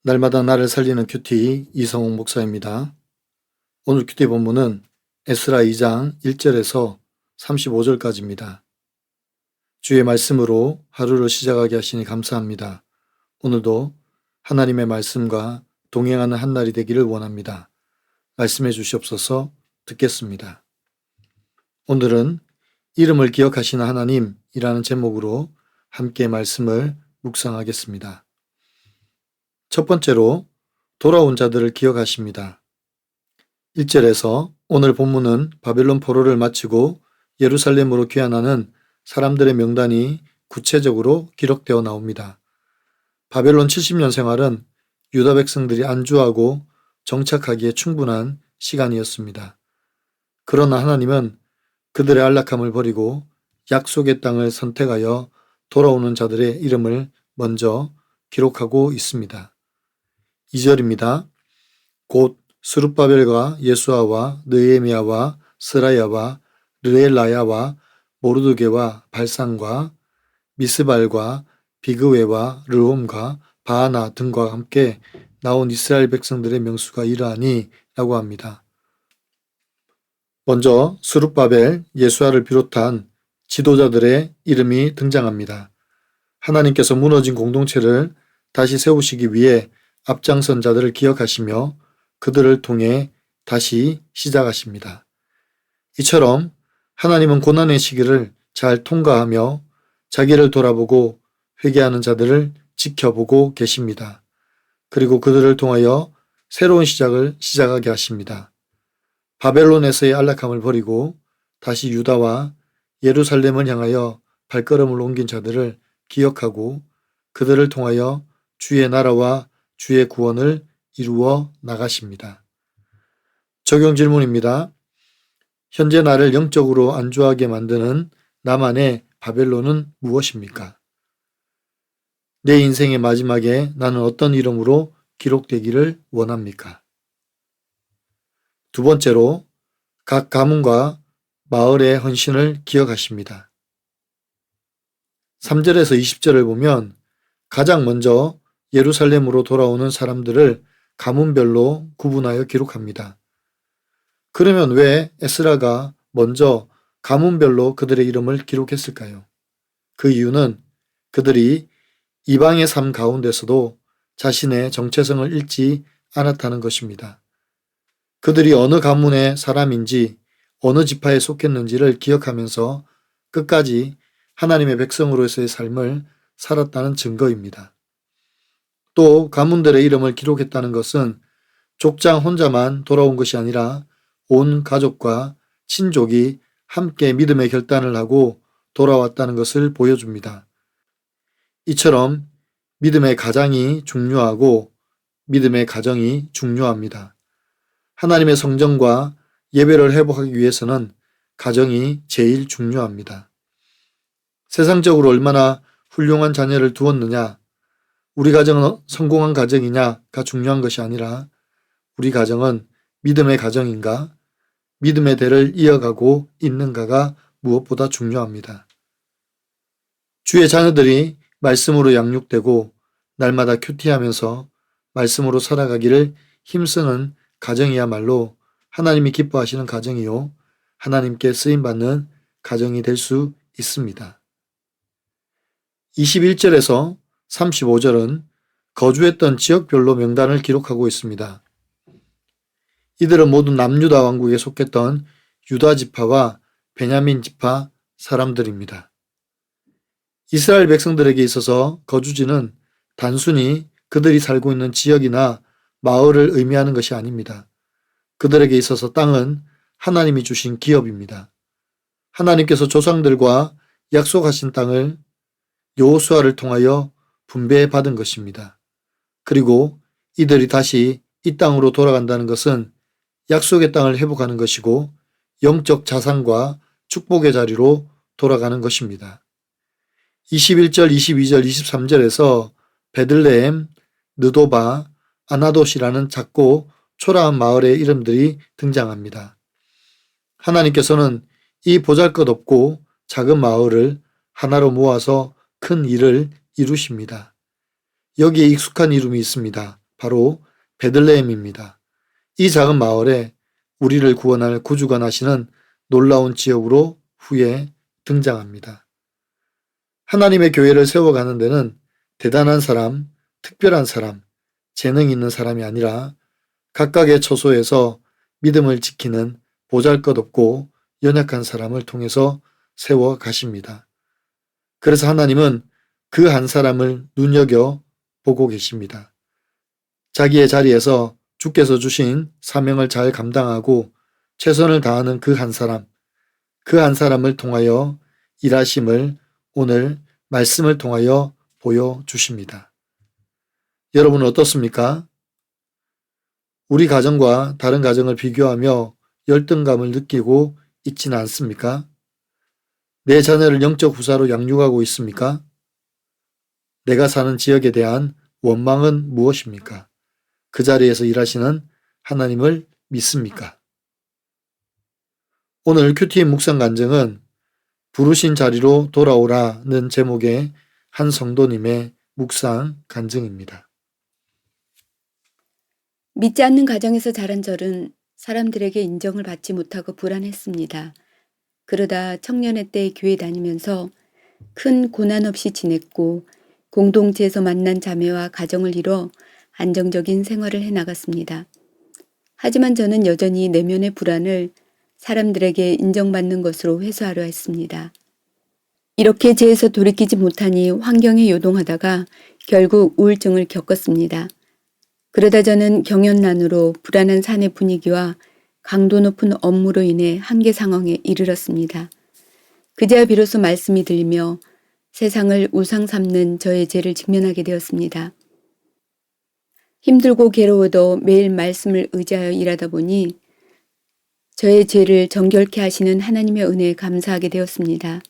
날마다 나를 살리는 큐티 이성욱 목사입니다. 오늘 큐티 본문은 에스라 2장 1절에서 35절까지입니다. 주의 말씀으로 하루를 시작하게 하시니 감사합니다. 오늘도 하나님의 말씀과 동행하는 한날이 되기를 원합니다. 말씀해 주시옵소서. 듣겠습니다. 오늘은 이름을 기억하시는 하나님이라는 제목으로 함께 말씀을 묵상하겠습니다. 첫 번째로 돌아온 자들을 기억하십니다. 1절에서 오늘 본문은 바벨론 포로를 마치고 예루살렘으로 귀환하는 사람들의 명단이 구체적으로 기록되어 나옵니다. 바벨론 70년 생활은 유다 백성들이 안주하고 정착하기에 충분한 시간이었습니다. 그러나 하나님은 그들의 안락함을 버리고 약속의 땅을 선택하여 돌아오는 자들의 이름을 먼저 기록하고 있습니다. 2절입니다. 곧 스룹바벨과 예수아와 느헤미야와 스라야와 르엘라야와 모르드게와 발산과 미스발과 비그웨와 르홈과 바하나 등과 함께 나온 이스라엘 백성들의 명수가 이러하니 라고 합니다. 먼저 스룹바벨, 예수아를 비롯한 지도자들의 이름이 등장합니다. 하나님께서 무너진 공동체를 다시 세우시기 위해 앞장선 자들을 기억하시며 그들을 통해 다시 시작하십니다. 이처럼 하나님은 고난의 시기를 잘 통과하며 자기를 돌아보고 회개하는 자들을 지켜보고 계십니다. 그리고 그들을 통하여 새로운 시작을 시작하게 하십니다. 바벨론에서의 안락함을 버리고 다시 유다와 예루살렘을 향하여 발걸음을 옮긴 자들을 기억하고 그들을 통하여 주의 나라와 주의 구원을 이루어 나가십니다. 적용 질문입니다. 현재 나를 영적으로 안주하게 만드는 나만의 바벨론은 무엇입니까? 내 인생의 마지막에 나는 어떤 이름으로 기록되기를 원합니까? 두 번째로 각 가문과 마을의 헌신을 기억하십니다. 3절에서 20절을 보면 가장 먼저 예루살렘으로 돌아오는 사람들을 가문별로 구분하여 기록합니다. 그러면 왜 에스라가 먼저 가문별로 그들의 이름을 기록했을까요? 그 이유는 그들이 이방의 삶 가운데서도 자신의 정체성을 잃지 않았다는 것입니다. 그들이 어느 가문의 사람인지 어느 지파에 속했는지를 기억하면서 끝까지 하나님의 백성으로서의 삶을 살았다는 증거입니다. 또 가문들의 이름을 기록했다는 것은 족장 혼자만 돌아온 것이 아니라 온 가족과 친족이 함께 믿음의 결단을 하고 돌아왔다는 것을 보여줍니다. 이처럼 믿음의 가장이 중요하고 믿음의 가정이 중요합니다. 하나님의 성전과 예배를 회복하기 위해서는 가정이 제일 중요합니다. 세상적으로 얼마나 훌륭한 자녀를 두었느냐, 우리 가정은 성공한 가정이냐가 중요한 것이 아니라 우리 가정은 믿음의 가정인가, 믿음의 대를 이어가고 있는가가 무엇보다 중요합니다. 주의 자녀들이 말씀으로 양육되고 날마다 큐티하면서 말씀으로 살아가기를 힘쓰는 가정이야말로 하나님이 기뻐하시는 가정이요, 하나님께 쓰임받는 가정이 될 수 있습니다. 21절에서 35절은 거주했던 지역별로 명단을 기록하고 있습니다. 이들은 모두 남유다 왕국에 속했던 유다 지파와 베냐민 지파 사람들입니다. 이스라엘 백성들에게 있어서 거주지는 단순히 그들이 살고 있는 지역이나 마을을 의미하는 것이 아닙니다. 그들에게 있어서 땅은 하나님이 주신 기업입니다. 하나님께서 조상들과 약속하신 땅을 여호수아를 통하여 분배해 받은 것입니다. 그리고 이들이 다시 이 땅으로 돌아간다는 것은 약속의 땅을 회복하는 것이고 영적 자산과 축복의 자리로 돌아가는 것입니다. 21절, 22절, 23절에서 베들레헴, 느도바, 아나돗이라는 작고 초라한 마을의 이름들이 등장합니다. 하나님께서는 이 보잘것없고 작은 마을을 하나로 모아서 큰 일을 이루십니다. 여기에 익숙한 이름이 있습니다. 바로 베들레헴입니다. 이 작은 마을에 우리를 구원할 구주가 나시는 놀라운 지역으로 후에 등장합니다. 하나님의 교회를 세워가는 데는 대단한 사람, 특별한 사람, 재능 있는 사람이 아니라 각각의 처소에서 믿음을 지키는 보잘것없고 연약한 사람을 통해서 세워 가십니다. 그래서 하나님은 그 한 사람을 눈여겨 보고 계십니다. 자기의 자리에서 주께서 주신 사명을 잘 감당하고 최선을 다하는 그 한 사람을 통하여 일하심을 오늘 말씀을 통하여 보여주십니다. 여러분은 어떻습니까? 우리 가정과 다른 가정을 비교하며 열등감을 느끼고 있지는 않습니까? 내 자녀를 영적 후사로 양육하고 있습니까? 내가 사는 지역에 대한 원망은 무엇입니까? 그 자리에서 일하시는 하나님을 믿습니까? 오늘 큐티인 묵상 간증은 부르신 자리로 돌아오라는 제목의 한 성도님의 묵상 간증입니다. 믿지 않는 가정에서 자란 저는 사람들에게 인정을 받지 못하고 불안했습니다. 그러다 청년의 때 교회 다니면서 큰 고난 없이 지냈고 공동체에서 만난 자매와 가정을 이뤄 안정적인 생활을 해나갔습니다. 하지만 저는 여전히 내면의 불안을 사람들에게 인정받는 것으로 회수하려 했습니다. 이렇게 죄에서 돌이키지 못하니 환경에 요동하다가 결국 우울증을 겪었습니다. 그러다 저는 경연난으로 불안한 사내 분위기와 강도 높은 업무로 인해 한계 상황에 이르렀습니다. 그제야 비로소 말씀이 들리며 세상을 우상 삼는 저의 죄를 직면하게 되었습니다. 힘들고 괴로워도 매일 말씀을 의지하여 일하다 보니 저의 죄를 정결케 하시는 하나님의 은혜에 감사하게 되었습니다.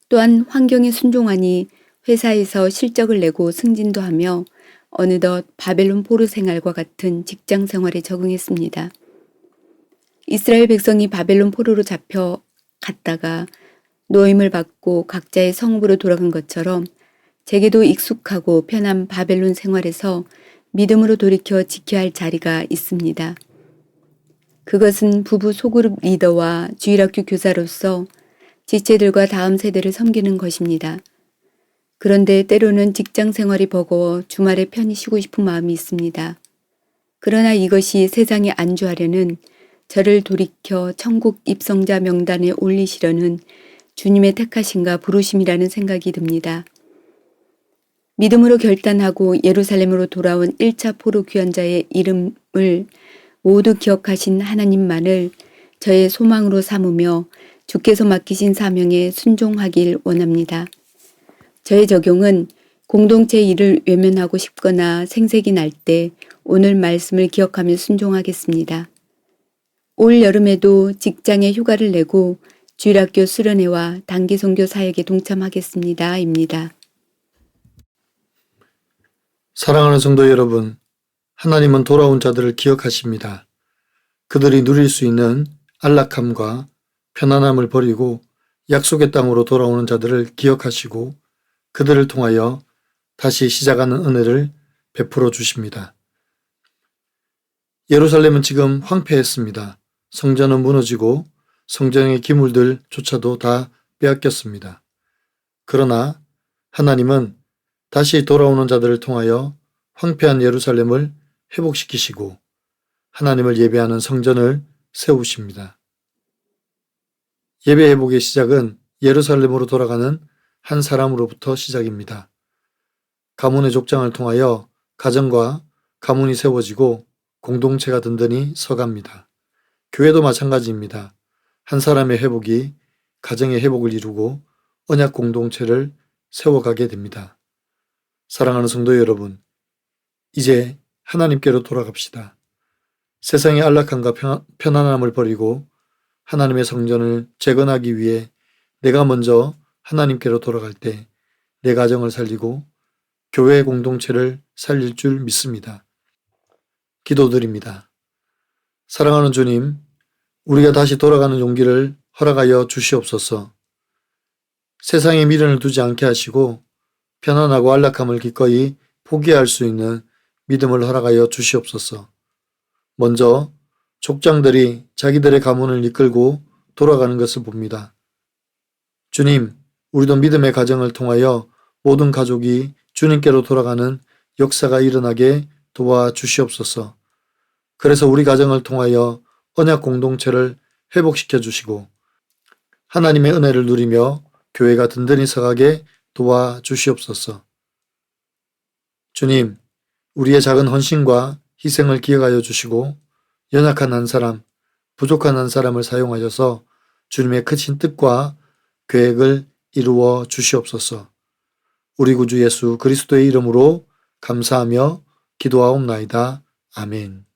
또한 환경에 순종하니 회사에서 실적을 내고 승진도 하며 어느덧 바벨론 포로 생활과 같은 직장 생활에 적응했습니다. 이스라엘 백성이 바벨론 포로로 잡혀 갔다가 노임을 받고 각자의 성읍으로 돌아간 것처럼 제게도 익숙하고 편한 바벨론 생활에서 믿음으로 돌이켜 지켜야 할 자리가 있습니다. 그것은 부부 소그룹 리더와 주일학교 교사로서 지체들과 다음 세대를 섬기는 것입니다. 그런데 때로는 직장 생활이 버거워 주말에 편히 쉬고 싶은 마음이 있습니다. 그러나 이것이 세상에 안주하려는 저를 돌이켜 천국 입성자 명단에 올리시려는 주님의 택하심과 부르심이라는 생각이 듭니다. 믿음으로 결단하고 예루살렘으로 돌아온 1차 포로 귀환자의 이름을 모두 기억하신 하나님만을 저의 소망으로 삼으며 주께서 맡기신 사명에 순종하길 원합니다. 저의 적용은 공동체 일을 외면하고 싶거나 생색이 날 때 오늘 말씀을 기억하며 순종하겠습니다. 올 여름에도 직장에 휴가를 내고 주일학교 수련회와 단기 선교 사역에 동참하겠습니다. 입니다. 사랑하는 성도 여러분, 하나님은 돌아온 자들을 기억하십니다. 그들이 누릴 수 있는 안락함과 편안함을 버리고 약속의 땅으로 돌아오는 자들을 기억하시고 그들을 통하여 다시 시작하는 은혜를 베풀어 주십니다. 예루살렘은 지금 황폐했습니다. 성전은 무너지고 성전의 기물들조차도 다 빼앗겼습니다. 그러나 하나님은 다시 돌아오는 자들을 통하여 황폐한 예루살렘을 회복시키시고 하나님을 예배하는 성전을 세우십니다. 예배 회복의 시작은 예루살렘으로 돌아가는 한 사람으로부터 시작입니다. 가문의 족장을 통하여 가정과 가문이 세워지고 공동체가 든든히 서갑니다. 교회도 마찬가지입니다. 한 사람의 회복이 가정의 회복을 이루고 언약 공동체를 세워가게 됩니다. 사랑하는 성도 여러분, 이제 하나님께로 돌아갑시다. 세상의 안락함과 편안함을 버리고 하나님의 성전을 재건하기 위해 내가 먼저 하나님께로 돌아갈 때 내 가정을 살리고 교회 공동체를 살릴 줄 믿습니다. 기도드립니다. 사랑하는 주님, 우리가 다시 돌아가는 용기를 허락하여 주시옵소서. 세상에 미련을 두지 않게 하시고 편안하고 안락함을 기꺼이 포기할 수 있는 믿음을 허락하여 주시옵소서. 먼저 족장들이 자기들의 가문을 이끌고 돌아가는 것을 봅니다. 주님, 우리도 믿음의 가정을 통하여 모든 가족이 주님께로 돌아가는 역사가 일어나게 도와주시옵소서. 그래서 우리 가정을 통하여 언약 공동체를 회복시켜 주시고 하나님의 은혜를 누리며 교회가 든든히 서가게 도와주시옵소서. 주님, 우리의 작은 헌신과 희생을 기억하여 주시고 연약한 한 사람, 부족한 한 사람을 사용하셔서 주님의 크신 뜻과 계획을 이루어 주시옵소서. 우리 구주 예수 그리스도의 이름으로 감사하며 기도하옵나이다. 아멘.